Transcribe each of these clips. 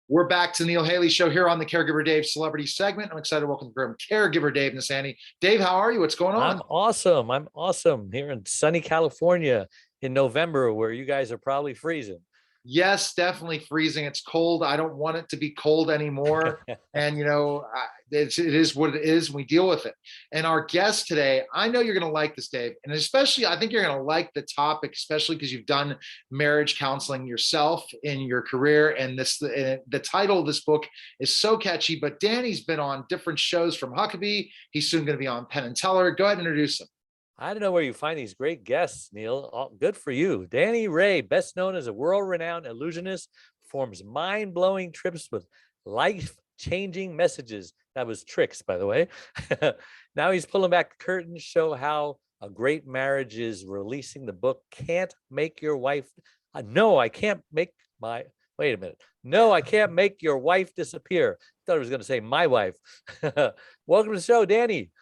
We're back to the Neil Haley Show here on the Caregiver Dave Celebrity segment. I'm excited to welcome the program Caregiver Dave Nasani. Dave, how are you? What's going on? I'm awesome here in sunny California in November, where you guys are probably freezing. Yes, definitely freezing. It's cold. I don't want it to be cold anymore. And, it is what it is. We deal with it. And our guest today, I know you're going to like this, Dave. And especially, I think you're going to like the topic, especially because you've done marriage counseling yourself in your career. And the title of this book is so catchy. But Danny's been on different shows from Huckabee. He's soon going to be on Penn and Teller. Go ahead and introduce him. I don't know where you find these great guests, Neil. Good for you. Danny Ray, best known as a world-renowned illusionist, performs mind-blowing trips with life-changing messages. That was tricks, by the way. Now he's pulling back the curtain to show how a great marriage is releasing the book, Can't Make Your Wife... No, I can't make my... Wait a minute. No, I can't make your wife disappear. I thought I was going to say my wife. Welcome to the show, Danny.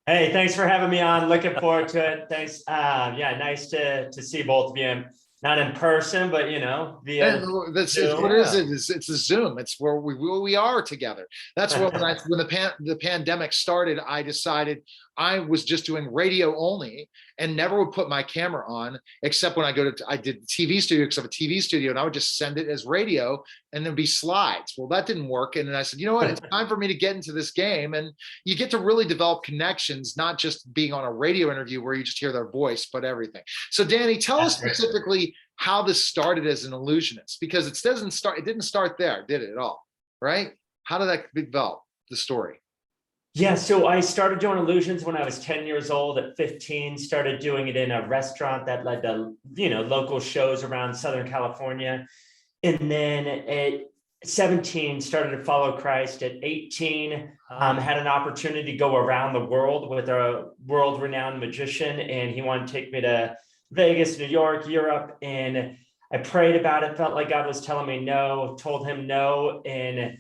Hey, thanks for having me on. Looking forward to it. Thanks. Nice to see both of you. Not in person, but via. What is it? It's a Zoom. It's where we are together. That's what when the pandemic started, I decided I was just doing radio only and never would put my camera on, except when I did the TV studio because I have a TV studio, and I would just send it as radio and then be slides. Well, that didn't work. And then I said, you know what? It's time for me to get into this game. And you get to really develop connections, not just being on a radio interview where you just hear their voice, but everything. So Danny, tell us specifically how this started as an illusionist, because it didn't start there, did it at all? Right? How did that develop, the story? Yeah, so I started doing illusions when I was 10 years old. At 15, started doing it in a restaurant that led to, local shows around Southern California. And then at 17, started to follow Christ. At 18, had an opportunity to go around the world with a world-renowned magician, and he wanted to take me to Vegas, New York, Europe. And I prayed about it, felt like God was telling me no, told him no, and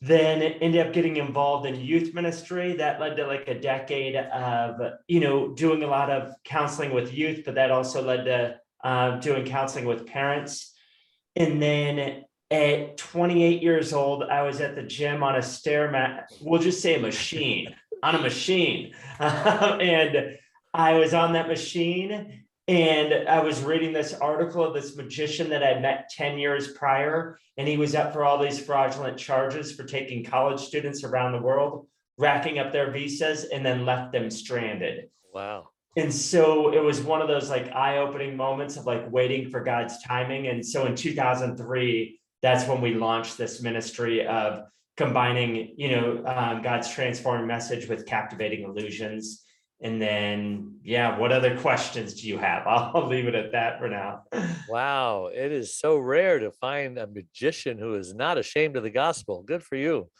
then ended up getting involved in youth ministry. That led to like a decade of, doing a lot of counseling with youth, but that also led to doing counseling with parents. And then at 28 years old, I was at the gym on a stair mat. We'll just say on a machine. And I was on that machine, and I was reading this article of this magician that I met 10 years prior, and he was up for all these fraudulent charges for taking college students around the world, racking up their visas, and then left them stranded. Wow. And so it was one of those like eye-opening moments of like waiting for God's timing. And so in 2003, that's when we launched this ministry of combining, God's transforming message with captivating illusions. And then, what other questions do you have? I'll leave it at that for now. Wow. It is so rare to find a magician who is not ashamed of the gospel. Good for you.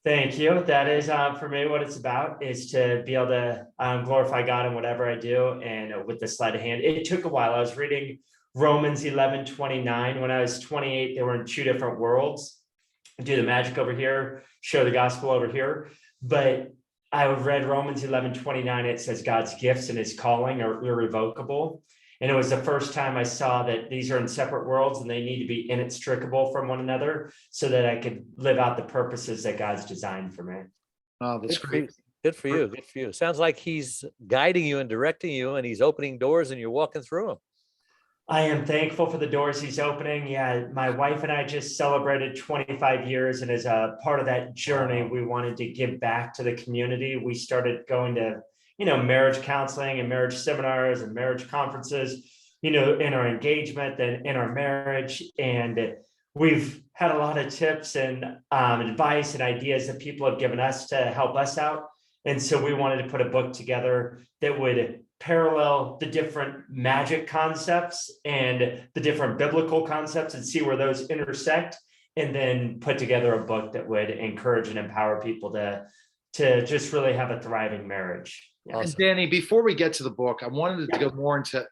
Thank you. That is, for me, what it's about is to be able to glorify God in whatever I do. And with the sleight of hand, it took a while. I was reading Romans 11:29. When I was 28, they were in two different worlds. Do the magic over here, show the gospel over here. But I read Romans 11:29. It says God's gifts and his calling are irrevocable. And it was the first time I saw that these are in separate worlds and they need to be inextricable from one another so that I could live out the purposes that God's designed for me. Oh, that's great. Good for you. Good for you. Sounds like he's guiding you and directing you, and he's opening doors and you're walking through them. I am thankful for the doors he's opening. Yeah, my wife and I just celebrated 25 years. And as a part of that journey, we wanted to give back to the community. We started going to, marriage counseling and marriage seminars and marriage conferences, in our engagement and in our marriage. And we've had a lot of tips and advice and ideas that people have given us to help us out. And so we wanted to put a book together that would parallel the different magic concepts and the different biblical concepts and see where those intersect, and then put together a book that would encourage and empower people to just really have a thriving marriage. Awesome. And Danny, before we get to the book, I wanted to go more into,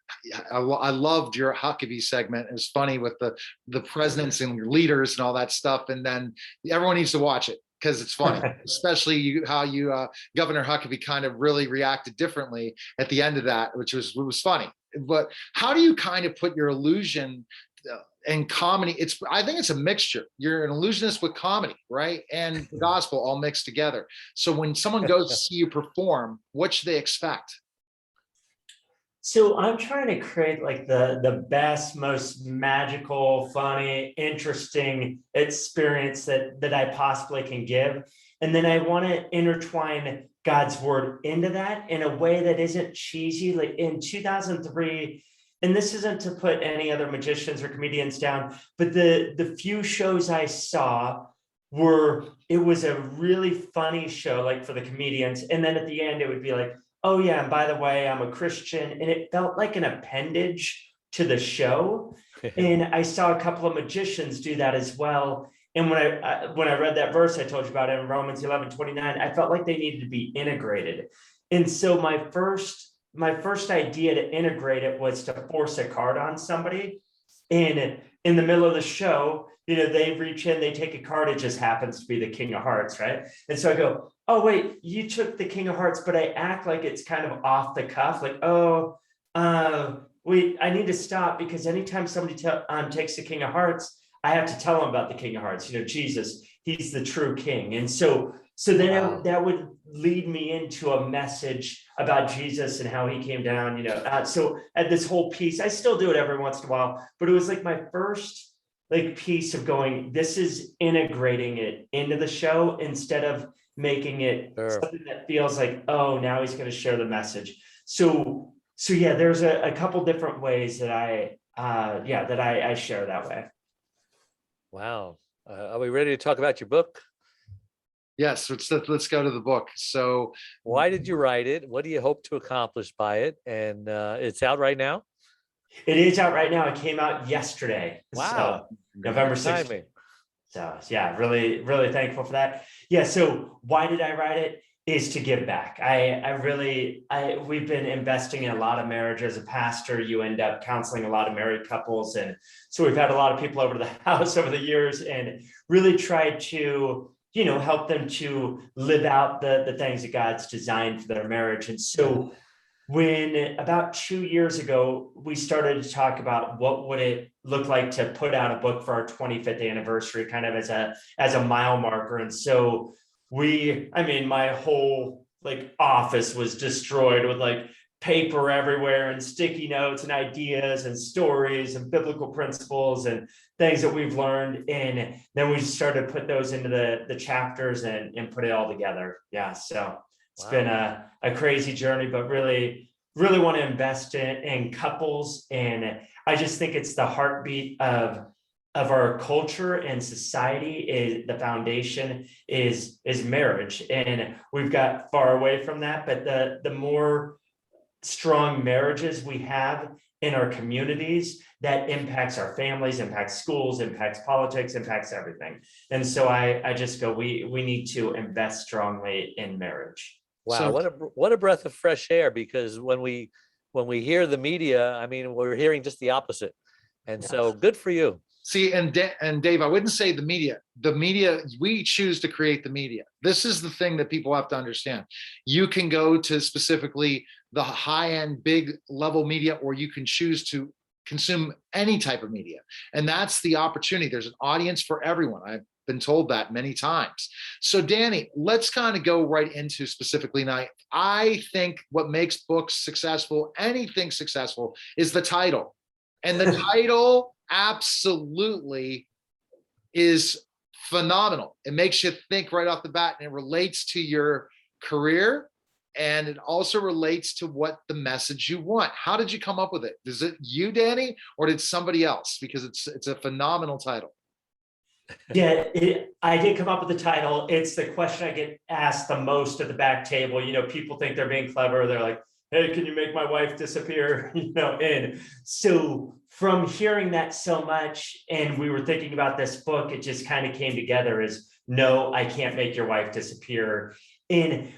I loved your Huckabee segment. It was funny with the presidents and your leaders and all that stuff. And then everyone needs to watch it because it's funny, especially how Governor Huckabee kind of really reacted differently at the end of that, which was funny. But how do you kind of put your illusion and comedy, I think it's a mixture. You're an illusionist with comedy, right? And the gospel all mixed together. So when someone goes to see you perform, what should they expect? So I'm trying to create like the best, most magical, funny, interesting experience that I possibly can give. And then I want to intertwine God's word into that in a way that isn't cheesy. Like in 2003, and this isn't to put any other magicians or comedians down, but the few shows I saw it was a really funny show, like for the comedians. And then at the end, it would be like, oh yeah, and by the way, I'm a Christian. And it felt like an appendage to the show. And I saw a couple of magicians do that as well. And when I read that verse I told you about in Romans 11:29, I felt like they needed to be integrated. And so my first idea to integrate it was to force a card on somebody. And in the middle of the show, they reach in, they take a card, it just happens to be the King of Hearts, right? And so I go, oh wait, you took the King of Hearts, but I act like it's kind of off the cuff, like, wait, I need to stop, because anytime somebody takes the King of Hearts, I have to tell them about the King of Hearts, Jesus, he's the true king. And so then Wow. that would lead me into a message about Jesus and how he came down, so at this whole piece, I still do it every once in a while, but it was like my first piece of going, this is integrating it into the show instead of making it something that feels like, oh, now he's going to share the message. So yeah, there's a couple different ways that I share that way. Wow. Are we ready to talk about your book? Yes, let's go to the book. So why did you write it? What do you hope to accomplish by it? And it's out right now? It is out right now. It came out yesterday. Wow. So November 16th. So yeah, really, really thankful for that. Yeah. So why did I write it? Is to give back. We've been investing in a lot of marriage. As a pastor, you end up counseling a lot of married couples. And so we've had a lot of people over to the house over the years and really tried to, help them to live out the things that God's designed for their marriage. And so when about 2 years ago, we started to talk about what would it look like to put out a book for our 25th anniversary, kind of as a mile marker. And so my whole office was destroyed with paper everywhere and sticky notes and ideas and stories and biblical principles and things that we've learned. And then we started to put those into the chapters and put it all together. Yeah. So it's been a crazy journey, but really, really want to invest in couples. And I just think it's the heartbeat of our culture and society. Is the foundation is marriage. And we've got far away from that, but the more strong marriages we have in our communities, that impacts our families, impacts schools, impacts politics, impacts everything. And so I just go, we need to invest strongly in marriage. Wow, what a breath of fresh air, because when we hear the media, we're hearing just the opposite. And so good for you. See, and Dave, I wouldn't say the media. The media, we choose to create the media. This is the thing that people have to understand. You can go to specifically the high-end, big level media, or you can choose to consume any type of media. And that's the opportunity. There's an audience for everyone. I've been told that many times. So Danny, let's kind of go right into specifically now. I think what makes books successful, anything successful, is the title. And the title absolutely is phenomenal. It makes you think right off the bat, and it relates to your career, and it also relates to what the message you want. How did you come up with it? Is it you, Danny, or did somebody else? Because it's a phenomenal title. Yeah, I did come up with the title. It's the question I get asked the most at the back table. People think they're being clever. They're like, hey, can you make my wife disappear? And so from hearing that so much, and we were thinking about this book, it just kind of came together as, no, I can't make your wife disappear. And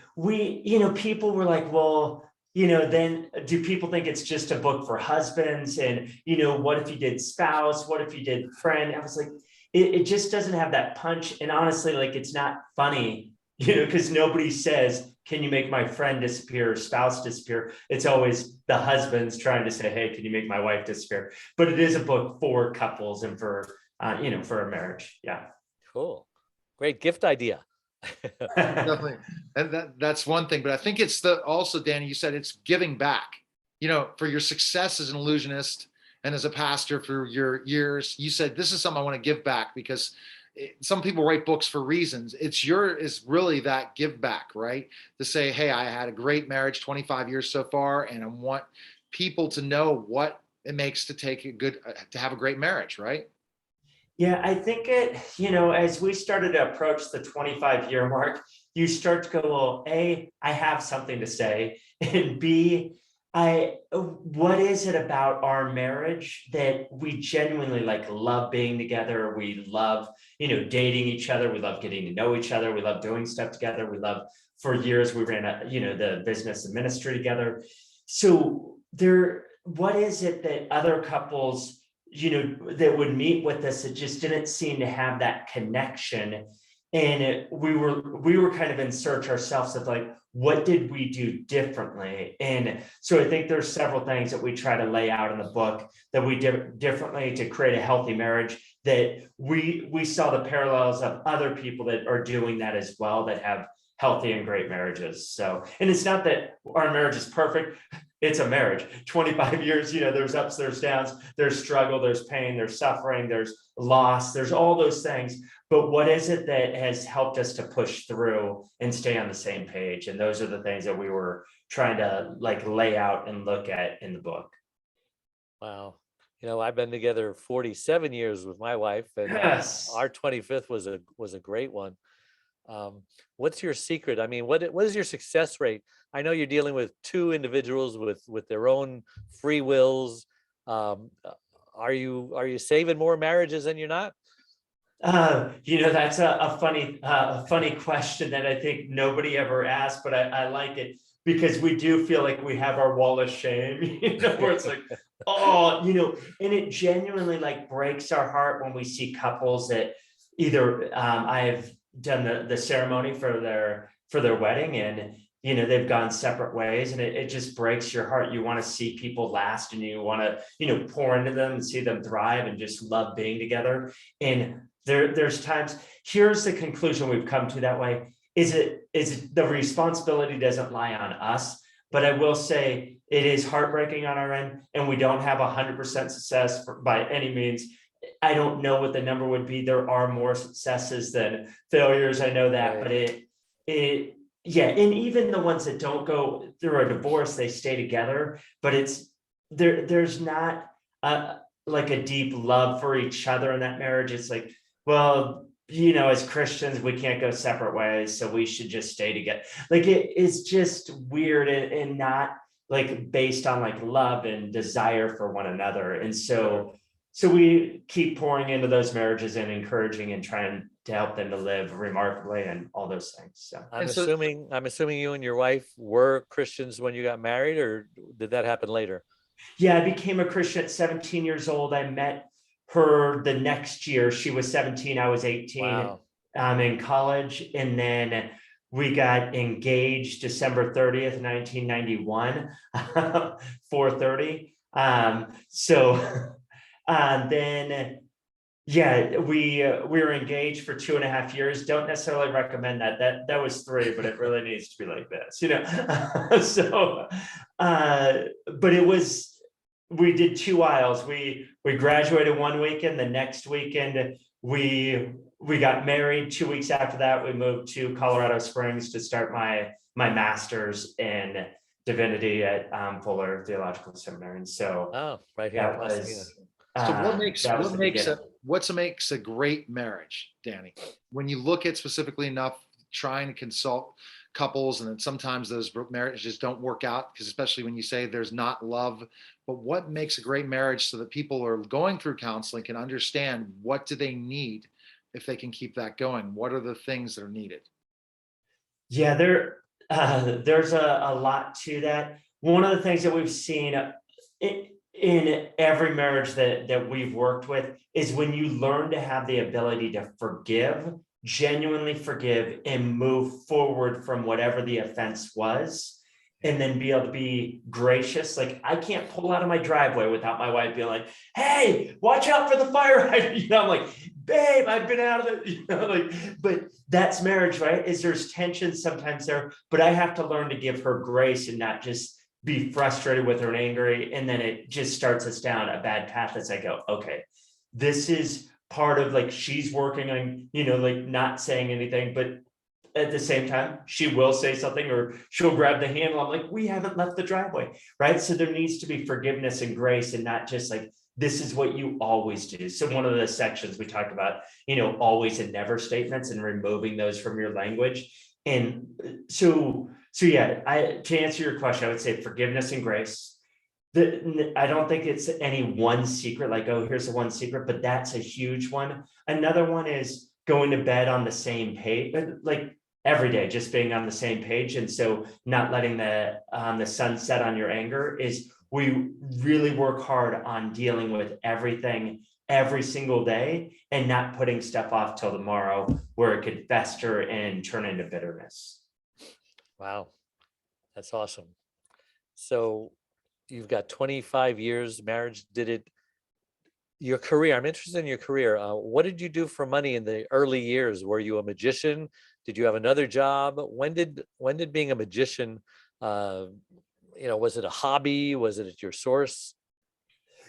people were like, well, then do people think it's just a book for husbands? And, what if you did spouse? What if you did friend? I was like, it just doesn't have that punch. And honestly, it's not funny, because nobody says, can you make my friend disappear or spouse disappear? It's always the husband's trying to say, hey, can you make my wife disappear? But it is a book for couples and for, for a marriage. Yeah. Cool. Great gift idea. Definitely. And that's one thing, but I think it's also, Danny, you said it's giving back, for your success as an illusionist and as a pastor for your years. You said, this is something I want to give back, because some people write books for reasons. Is really that give back, right? To say, hey, I had a great marriage, 25 years so far, and I want people to know what it makes to to have a great marriage, right? Yeah, I think as we started to approach the 25-year mark, you start to go, well, A, I have something to say, and B, what is it about our marriage that we genuinely love being together? We love, dating each other. We love getting to know each other. We love doing stuff together. We love, for years, we ran the business and ministry together. So what is it that other couples that would meet with us, it just didn't seem to have that connection? And we were kind of in search ourselves of what did we do differently? And so I think there's several things that we try to lay out in the book that we did differently to create a healthy marriage, that we saw the parallels of other people that are doing that as well, that have healthy and great marriages. So, and it's not that our marriage is perfect. It's a marriage, 25 years, there's ups, there's downs, there's struggle, there's pain, there's suffering, there's loss, there's all those things. But what is it that has helped us to push through and stay on the same page? And those are the things that we were trying to lay out and look at in the book. Wow. I've been together 47 years with my wife, and Yes. our 25th was a great one. What's your secret? I mean, what is your success rate? I know you're dealing with two individuals with their own free wills. Are you saving more marriages than you're not? That's a funny question that I think nobody ever asked, but I like it, because we do feel like we have our wall of shame, where it's and it genuinely breaks our heart when we see couples that either I've done the ceremony for their wedding, and they've gone separate ways, and it just breaks your heart. You want to see people last, and you want to pour into them and see them thrive and just love being together. And there's times, here's the conclusion we've come to that way, is the responsibility doesn't lie on us, but I will say it is heartbreaking on our end, and we don't have 100% success by any means. I don't know what the number would be. There are more successes than failures, I know that, Right. but yeah, and even the ones that don't go through a divorce, they stay together, but there's not a deep love for each other in that marriage. It's well, as Christians, we can't go separate ways, so we should just stay together. It is just weird and not based on love and desire for one another. And so we keep pouring into those marriages and encouraging and trying to help them to live remarkably and all those things. So I'm assuming you and your wife were Christians when you got married, or did that happen later? yeah, I became a Christian at 17 years old. I met her the next year. She was 17, I was 18. Wow. In college, and then we got engaged December 30th, 1991, 4:30. Then yeah, we were engaged for 2.5 years. Don't necessarily recommend that. That was 3, but it really needs to be like this, So, but we did 2 aisles. We graduated one weekend. The next weekend we got married. 2 weeks after that, we moved to Colorado Springs to start my master's in divinity at Fuller Theological Seminary. And so, right here. that was. So what makes a great marriage, Danny? When you look at specifically enough trying to consult couples, and then sometimes those marriages don't work out, because especially when you say there's not love, but what makes a great marriage so that people are going through counseling can understand what do they need if they can keep that going? What are the things that are needed? Yeah, there's a lot to that. One of the things that we've seen in every marriage that we've worked with is when you learn to have the ability to forgive genuinely forgive and move forward from whatever the offense was, and then be able to be gracious. Like, I can't pull out of my driveway without my wife being like, hey, watch out for the fire hydrant. You know, I'm like, babe, I've been out of it, you know, like, but that's marriage, right? Is there's tension sometimes there, but I have to learn to give her grace and not just be frustrated with her and angry. And then it just starts us down a bad path as I go, okay, this is part of, like, she's working on, you know, like not saying anything, but at the same time, she will say something or she'll grab the handle. I'm like, we haven't left the driveway, right? So there needs to be forgiveness and grace, and not just like, this is what you always do. So one of the sections we talked about, you know, always and never statements and removing those from your language. And so yeah, to answer your question, I would say forgiveness and grace. I don't think it's any one secret, like, oh, here's the one secret, but that's a huge one. Another one is going to bed on the same page, like every day, just being on the same page. And so not letting the sun set on your anger. Is we really work hard on dealing with everything every single day and not putting stuff off till tomorrow where it could fester and turn into bitterness. Wow, that's awesome. So you've got 25 years marriage. Your career, I'm interested in your career. What did you do for money in the early years? Were you a magician? Did you have another job? When did being a magician, was it a hobby? Was it your source?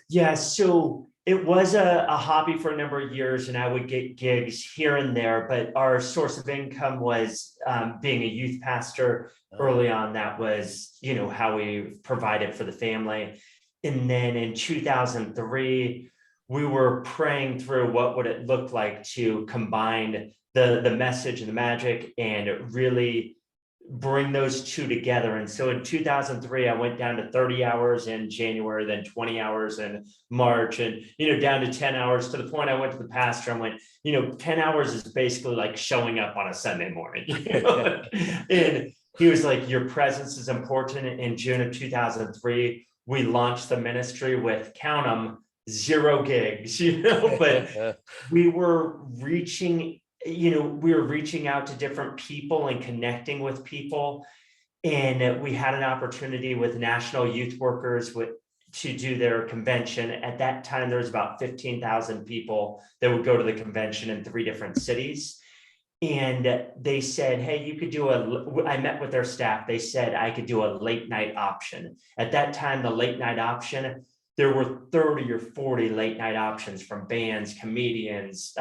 Yeah, so it was a hobby for a number of years, and I would get gigs here and there, but our source of income was being a youth pastor. Early on, that was, you know, how we provided for the family. And then in 2003, we were praying through what would it look like to combine the message and the magic and really bring those two together. And so in 2003, I went down to 30 hours in January, then 20 hours in March, and, you know, down to 10 hours, to the point I went to the pastor and went, you know, 10 hours is basically like showing up on a Sunday morning. You know? And he was like, your presence is important. In June of 2003, we launched the ministry with, count them, 0 gigs, you know, but we were reaching out to different people and connecting with people. And we had an opportunity with National Youth Workers to do their convention. At that time, there was about 15,000 people that would go to the convention in 3 different cities. And they said, hey, you could I met with their staff. They said I could do a late night option. At that time, the late night option, there were 30 or 40 late night options from bands, comedians,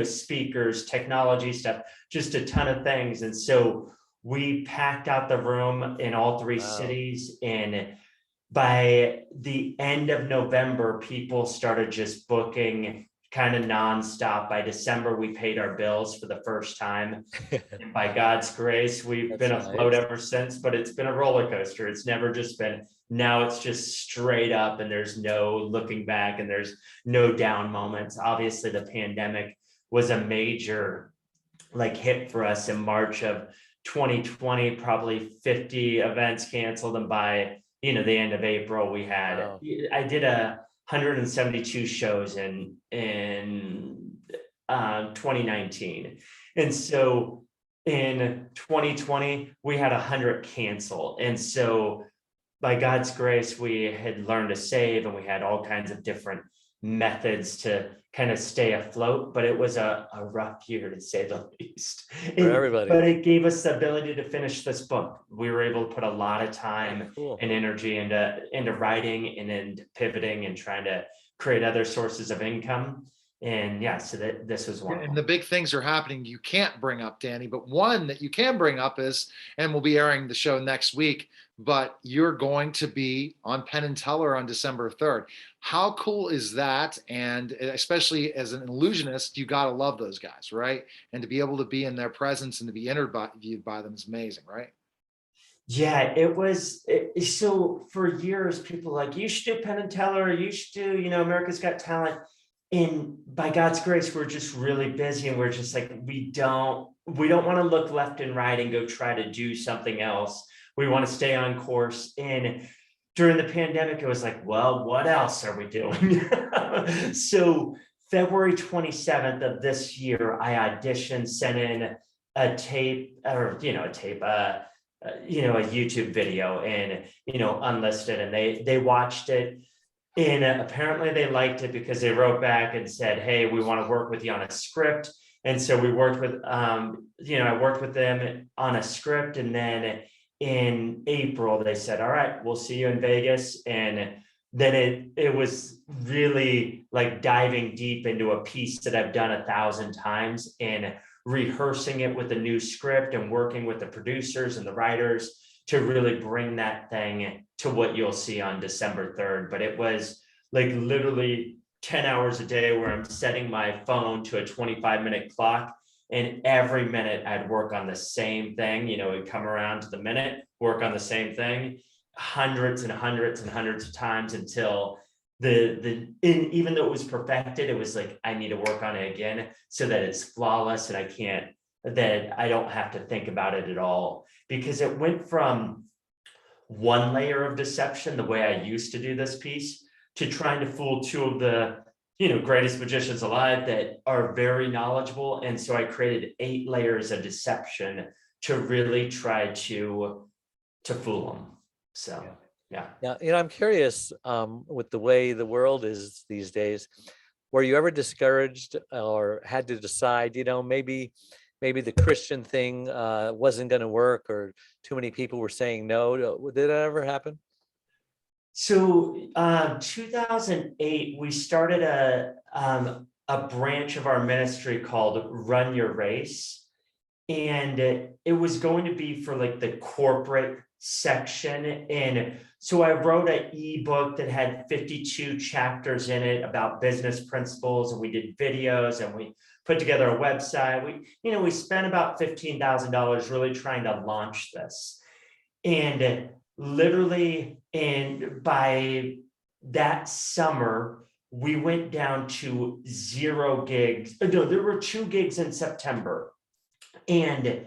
speakers, technology stuff, just a ton of things. And so we packed out the room in all 3 cities. And by the end of November, people started just booking kind of nonstop. By December, we paid our bills for the first time. And by God's grace, we've been afloat ever since, but it's been a roller coaster. It's never just been, now it's just straight up and there's no looking back and there's no down moments. Obviously, the pandemic was a major hit for us in March of 2020, probably 50 events canceled. And by, the end of April, we had, I did 172 shows in 2019. And so in 2020, we had 100 cancel. And so by God's grace, we had learned to save, and we had all kinds of different methods to kind of stay afloat, but it was a rough year, to say the least. For everybody. But it gave us the ability to finish this book. We were able to put a lot of time and energy into writing and into pivoting and trying to create other sources of income. And yeah, so this was one. And the big things are happening you can't bring up, Danny, but one that you can bring up is, and we'll be airing the show next week, but you're going to be on Penn and Teller on December 3rd. How cool is that? And especially as an illusionist, you got to love those guys, right? And to be able to be in their presence and to be interviewed by them is amazing, right? Yeah, it was. So for years, people were like, you should do Penn and Teller, you should do, America's Got Talent. And by God's grace, we're just really busy, and we're just like, we don't want to look left and right and go try to do something else. We want to stay on course. And during the pandemic, it was like, well, what else are we doing? So February 27th of this year, I auditioned, sent in a tape, or a tape, a YouTube video, and unlisted, and they watched it, and apparently they liked it because they wrote back and said, "Hey, we want to work with you on a script." And so we worked with, I worked with them on a script, and then in April they said, "All right, we'll see you in Vegas." And then it was really like diving deep into a piece that I've done 1,000 times, and rehearsing it with a new script and working with the producers and the writers to really bring that thing to what you'll see on December 3rd. But it was like literally 10 hours a day where I'm setting my phone to a 25-minute clock, and every minute I'd work on the same thing. It'd come around to the minute, work on the same thing hundreds and hundreds and hundreds of times until even though it was perfected, it was like, I need to work on it again so that it's flawless, and that I don't have to think about it at all, because it went from one layer of deception, the way I used to do this piece, to trying to fool two of the greatest magicians alive that are very knowledgeable. And so I created 8 layers of deception to really try to fool them. So yeah. Now, I'm curious, with the way the world is these days, were you ever discouraged or had to decide, maybe the Christian thing wasn't going to work, or too many people were saying no? Did that ever happen? So 2008, we started a branch of our ministry called Run Your Race. And it was going to be for like the corporate section. And so I wrote an ebook that had 52 chapters in it about business principles, and we did videos, and we put together a website. We spent about $15,000 really trying to launch this. And literally, and by that summer, we went down to 0 gigs. No, there were 2 gigs in September. And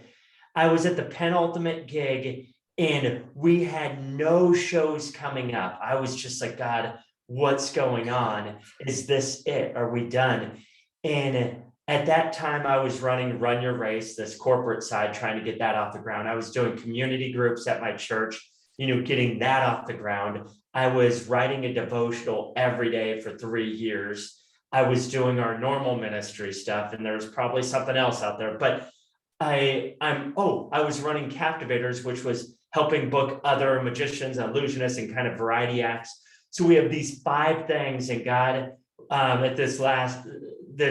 I was at the penultimate gig, and we had no shows coming up. I was just like, God, what's going on? Is this it? Are we done? And at that time, I was running Run Your Race, this corporate side, trying to get that off the ground. I was doing community groups at my church, getting that off the ground. I was writing a devotional every day for 3 years. I was doing our normal ministry stuff, and there was probably something else out there, but I was running Captivators, which was helping book other magicians, illusionists, and kind of variety acts. So we have these 5 things, and God, at this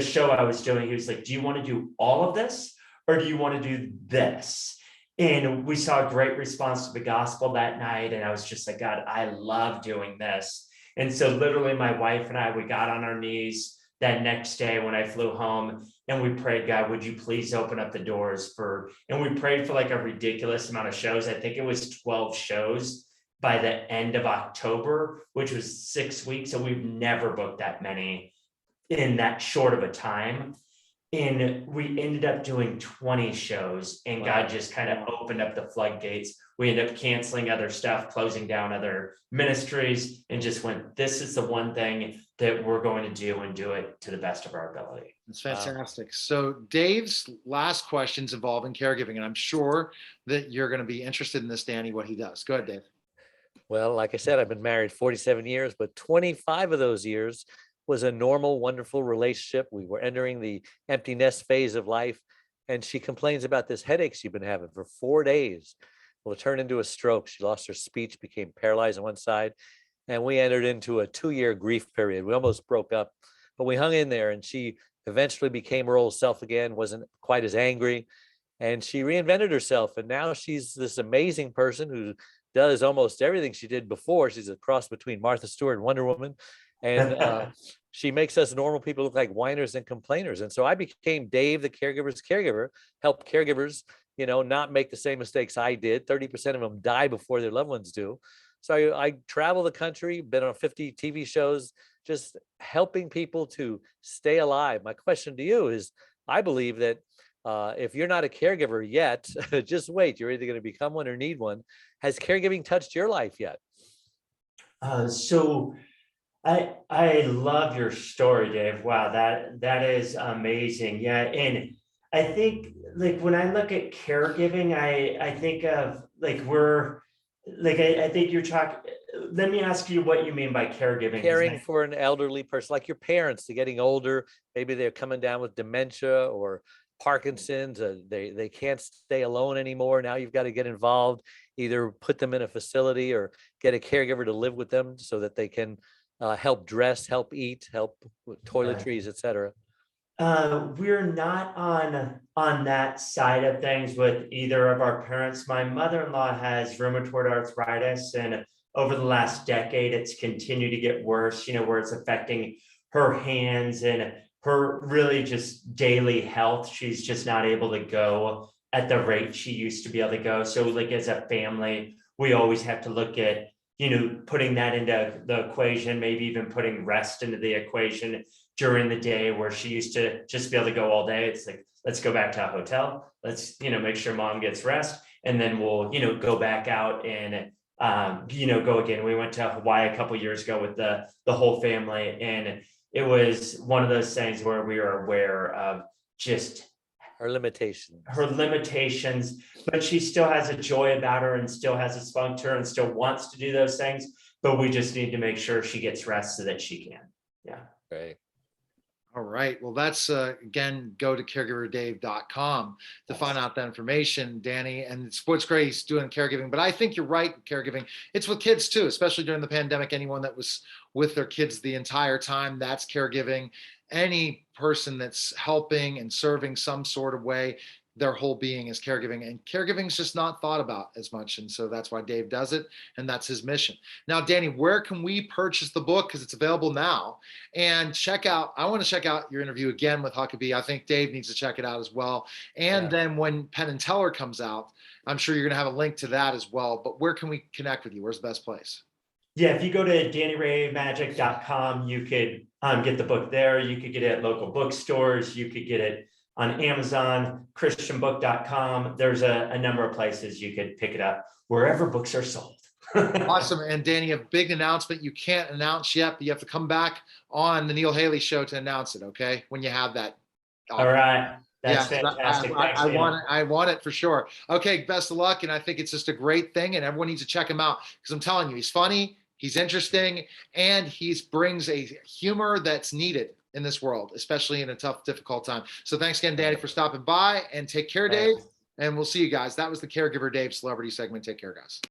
show I was doing, he was like, "Do you want to do all of this, or do you want to do this?" And we saw a great response to the gospel that night, and I was just like, God, I love doing this. And so literally my wife and I, we got on our knees that next day when I flew home, and we prayed, God, would you please open up the doors and we prayed for like a ridiculous amount of shows. I think it was 12 shows by the end of October, which was 6 weeks. So we've never booked that many in that short of a time. And we ended up doing 20 shows, and God just kind of opened up the floodgates. We ended up canceling other stuff, closing down other ministries, and just went, this is the one thing that we're going to do, and do it to the best of our ability. That's fantastic. So Dave's last questions involving caregiving, and I'm sure that you're going to be interested in this, Danny, what he does. Go ahead, Dave. Well, like I said, I've been married 47 years, but 25 of those years was a normal, wonderful relationship. We were entering the empty nest phase of life, and she complains about this headache she'd been having for 4 days. Well, it turned into a stroke. She lost her speech, became paralyzed on one side, and we entered into a 2-year grief period. We almost broke up, but we hung in there, and she eventually became her old self again, wasn't quite as angry, and she reinvented herself. And now she's this amazing person who does almost everything she did before. She's a cross between Martha Stewart and Wonder Woman. And she makes us normal people look like whiners and complainers. And so I became Dave, the caregiver's caregiver, help caregivers, not make the same mistakes I did. 30% of them die before their loved ones do. So I travel the country, been on 50 TV shows, just helping people to stay alive. My question to you is, I believe that if you're not a caregiver yet, just wait. You're either going to become one or need one. Has caregiving touched your life yet? So I love your story, Dave. Wow, that is amazing. Yeah, and I think like when I look at caregiving, I think of like we're like I think you're talking. Let me ask you what you mean by caregiving. Caring for an elderly person, like your parents, they're getting older. Maybe they're coming down with dementia or Parkinson's. They can't stay alone anymore. Now you've got to get involved, either put them in a facility or get a caregiver to live with them so that they can help dress, help eat, help with toiletries, etc. We're not on that side of things with either of our parents. My mother-in-law has rheumatoid arthritis, and over the last decade, it's continued to get worse, where it's affecting her hands and her really just daily health. She's just not able to go at the rate she used to be able to go. So, like, as a family, we always have to look at, putting that into the equation, maybe even putting rest into the equation during the day, where she used to just be able to go all day. It's like, let's go back to a hotel. Let's, make sure mom gets rest. And then we'll, go back out and, go again. We went to Hawaii a couple years ago with the whole family. And it was one of those things where we were aware of just Her limitations. But she still has a joy about her and still has a spunk to her and still wants to do those things. But we just need to make sure she gets rest so that she can. Yeah. Right. All right. Well, that's again, go to caregiverdave.com to find out that information, Danny. And it's what's great, he's doing caregiving. But I think you're right, caregiving. It's with kids too, especially during the pandemic. Anyone that was with their kids the entire time, that's caregiving. Any person that's helping and serving some sort of way, their whole being is caregiving, and caregiving is just not thought about as much. And so that's why Dave does it, and that's his mission. Now, Danny, where can we purchase the book? Because it's available now. And I want to check out your interview again with Huckabee. I think Dave needs to check it out as well. And then when Penn and Teller comes out, I'm sure you're going to have a link to that as well. But where can we connect with you? Where's the best place? Yeah, if you go to DannyRayMagic.com, you could get the book there. You could get it at local bookstores. You could get it on Amazon, christianbook.com. There's a number of places you could pick it up, wherever books are sold. Awesome. And Danny, a big announcement you can't announce yet, but you have to come back on the Neil Haley show to announce it, okay? When you have that. All right. That's fantastic. I want it for sure. Okay, best of luck. And I think it's just a great thing, and everyone needs to check him out, because I'm telling you, he's funny, he's interesting, and he brings a humor that's needed in this world, especially in a tough, difficult time. So thanks again, Danny, for stopping by, and take care, Dave. And we'll see you guys. That was the Caregiver Dave celebrity segment. Take care, guys.